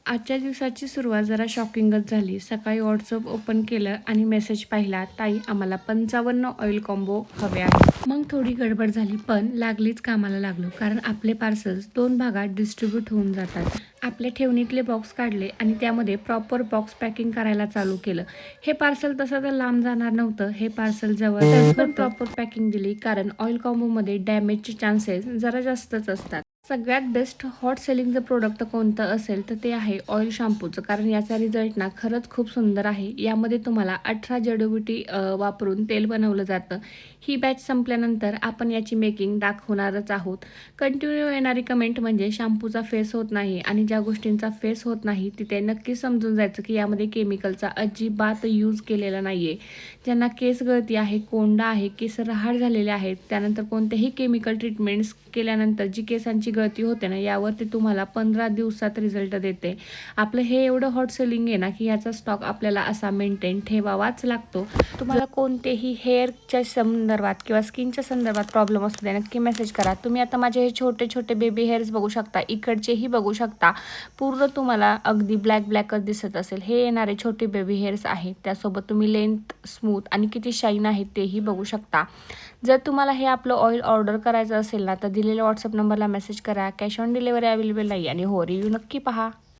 आजच्या दिवसाची सुरुवात जरा शॉकिंगच झाली. सकाळी WhatsApp ओपन केलं आणि मेसेज पाहिला, "ताई, आम्हाला 55 ऑइल कॉम्बो हवे आहेत." मग थोडी गडबड झाली, पण लागलीच कामाला लागलो. कारण आपले पार्सल्स 2 भागात डिस्ट्रीब्यूट होऊन जातात. आपल्या ठेवणीतले बॉक्स काढले आणि त्यामध्ये प्रॉपर बॉक्स पॅकिंग करायला चालू केलं. हे पार्सल तसं तर लांब जाणार नव्हतं. हे पार्सल जवळ पण प्रॉपर पॅकिंग दिली, कारण ऑइल कॉम्बोमध्ये डॅमेजचे चान्सेस जरा जास्तच असतात. सगळ्यात बेस्ट हॉट सेलिंगचं प्रोडक्ट कोणतं असेल तर ते आहे ऑइल शॅम्पूचं, कारण याचा रिझल्ट ना खरंच खूप सुंदर आहे. यामध्ये तुम्हाला 18 जडीबुटी वापरून तेल बनवलं जातं. ही बॅच संपल्यानंतर आपण याची मेकिंग दाखवणारच आहोत. कंटिन्यू येणारी कमेंट म्हणजे शॅम्पूचा फेस होत नाही, आणि ज्या गोष्टींचा फेस होत नाही तिथे नक्की समजून जायचं की यामध्ये केमिकलचा अजिबात यूज केलेला नाही आहे. ज्यांना केस गळती आहे, कोंडा आहे, केस रहाड झालेले आहेत, त्यानंतर कोणत्याही केमिकल ट्रीटमेंट्स केल्यानंतर जी केसांची गळती होते ना, यावरती तुम्हाला 15 दिवसात रिझल्ट देते. आपलं हे एवढं हॉट सेलिंग आहे ना की याचा स्टॉक आपल्याला असा मेंटेन ठेवावाच लागतो. तुम्हाला कोणतेही हेअरच्या संदर्भात किंवा स्किनच्या संदर्भात प्रॉब्लेम असू दे, नक्की मेसेज करा. तुम्ही आता माझे हे छोटे छोटे बेबी हेअर्स बघू शकता, इकडचेही बघू शकता. पूर्ण तुम्हाला अगदी ब्लॅकच दिसत असेल. हे येणारे छोटे बेबी हेअर्स आहेत. त्यासोबत तुम्ही लेंथ, स्मूथ आणि किती शाईन आहेत तेही बघू शकता. जर तुम्हाला हे आपलं ऑइल ऑर्डर करायचं असेल ना, तर दिलेल्या WhatsApp नंबरला मेसेज करा. कॅश ऑन डिलिव्हरी अवेलेबल नाही, आणि हो, रिव्ह्यू नक्की पहा.